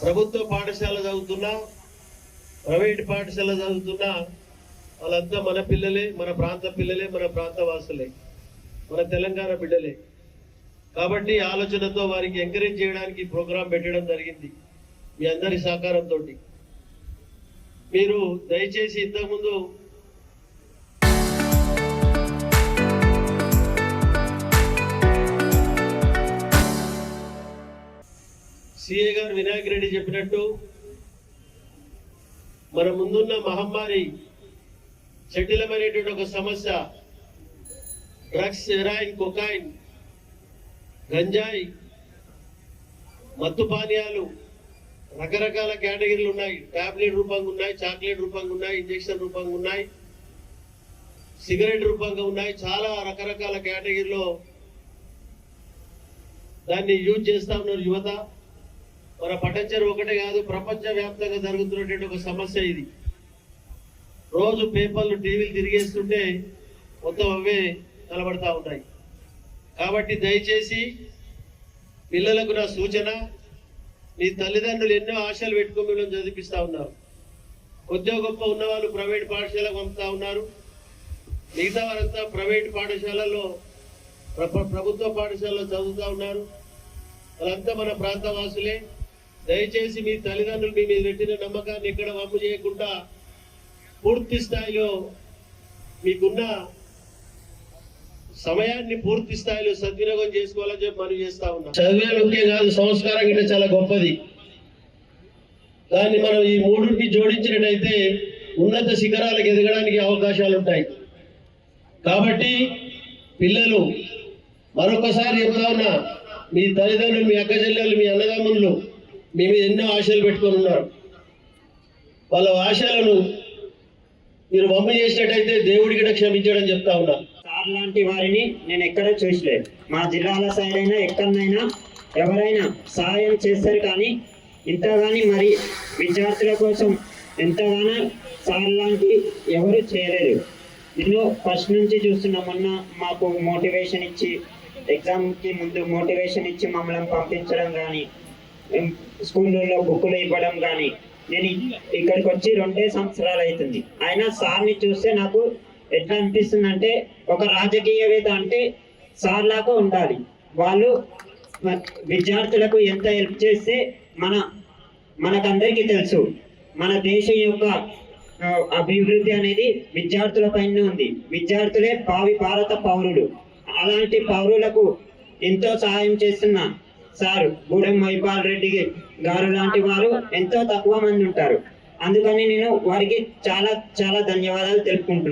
ప్రభుత్వ పాఠశాల చదువుతున్నా ప్రైవేట్ పాఠశాల చదువుతున్నా వాళ్ళంతా మన పిల్లలే, మన ప్రాంత పిల్లలే, మన ప్రాంత వాసులే, మన తెలంగాణ బిడ్డలే. కాబట్టి ఆలోచనతో వారికి ఎంకరేజ్ చేయడానికి ప్రోగ్రాం పెట్టడం జరిగింది మీ అందరి సహకారంతో. మీరు దయచేసి ఇంతకుముందు సిఏ గారు వినాయక్ రెడ్డి చెప్పినట్టు మన ముందున్న మహమ్మారి జటిలమైనటువంటి ఒక సమస్య డ్రగ్స్, హెరాయిన్, కొకాయిన్, గంజాయి, మత్తు పానీయాలు రకరకాల కేటగిరీలు ఉన్నాయి. టాబ్లెట్ రూపంగా ఉన్నాయి, చాక్లెట్ రూపంగా ఉన్నాయి, ఇంజెక్షన్ రూపంగా ఉన్నాయి, సిగరెట్ రూపంగా ఉన్నాయి. చాలా రకరకాల కేటగిరీలో దాన్ని యూజ్ చేస్తా ఉన్నారు యువత. మన పటంచెరు ఒకటే కాదు, ప్రపంచ వ్యాప్తంగా జరుగుతున్నటువంటి ఒక సమస్య ఇది. రోజు పేపర్లు, టీవీలు తిరిగేస్తుంటే మొత్తం అవే కనబడతా ఉన్నాయి. కాబట్టి దయచేసి పిల్లలకు నా సూచన, మీ తల్లిదండ్రులు ఎన్నో ఆశలు పెట్టుకుని మిమ్మల్ని చదివిపిస్తూ ఉన్నారు. కొద్దిగా గొప్ప ఉన్నవాళ్ళు ప్రైవేట్ పాఠశాలకు పంపుతా ఉన్నారు. మిగతా వారంతా ప్రైవేట్ పాఠశాలలో, ప్రభుత్వ పాఠశాలలో చదువుతూ ఉన్నారు. వాళ్ళంతా మన ప్రాంత వాసులే. దయచేసి మీ తల్లిదండ్రులు మీ మీద పెట్టిన నమ్మకాన్ని ఎక్కడ వమ్ము చేయకుండా పూర్తి స్థాయిలో మీకున్న సమయాన్ని పూర్తి స్థాయిలో సద్వినియోగం చేసుకోవాలని చెప్పి మనం చేస్తా ఉన్నాం. చదివే ముఖ్యం కాదు, సంస్కారం గిట్ట చాలా గొప్పది. దాన్ని మనం ఈ మూడుకి జోడించినట్టయితే ఉన్నత శిఖరాలకు ఎదగడానికి అవకాశాలు ఉంటాయి. కాబట్టి పిల్లలు, మరొకసారి చెప్తా ఉన్నా, మీ తల్లిదండ్రులు, మీ అక్క చెల్లెలు, మీ అన్నదమ్ములు మీ మీద ఎన్నో ఆశలు పెట్టుకొని ఉన్నారు. వాళ్ళ ఆశలను మీరు బొమ్మ చేసినట్టయితే దేవుడికి క్షమించడం చెప్తా ఉన్నా. సార్ లాంటి వారిని నేను ఎక్కడ చూసలేదు. మా జిల్లాల సైడ్ అయినా ఎక్కడైనా ఎవరైనా సహాయం చేస్తారు, కానీ ఇంతగాని మరి విద్యార్థుల కోసం ఎంతగానో సార్ లాంటి ఎవరు చేయలేదు. నేను ఫస్ట్ నుంచి చూస్తున్నా. మొన్న మాకు మోటివేషన్ ఇచ్చి, ఎగ్జామ్కి ముందు మోటివేషన్ ఇచ్చి మమ్మల్ని పంపించడం కానీ, స్కూళ్ళలో బుక్కులు ఇవ్వడం కానీ, నేను ఇక్కడికి వచ్చి 2 సంవత్సరాలు అవుతుంది. అయినా సార్ని చూస్తే నాకు ఎట్లా అనిపిస్తుంది అంటే, ఒక రాజకీయవేత్త అంటే సార్ లాగా ఉండాలి. వాళ్ళు విద్యార్థులకు ఎంత హెల్ప్ చేస్తే మనకందరికీ తెలుసు, మన దేశం యొక్క అభివృద్ధి అనేది విద్యార్థుల పైన ఉంది. విద్యార్థులే భావి భారత పౌరులు. అలాంటి పౌరులకు ఎంతో సహాయం చేస్తున్న సార్ గూడెం మైపాల్ రెడ్డి గారు లాంటి వారు ఎంతో తక్కువ మంది ఉంటారు. అందుకని నేను వారికి చాలా చాలా ధన్యవాదాలు తెలుపుకుంటున్నాను.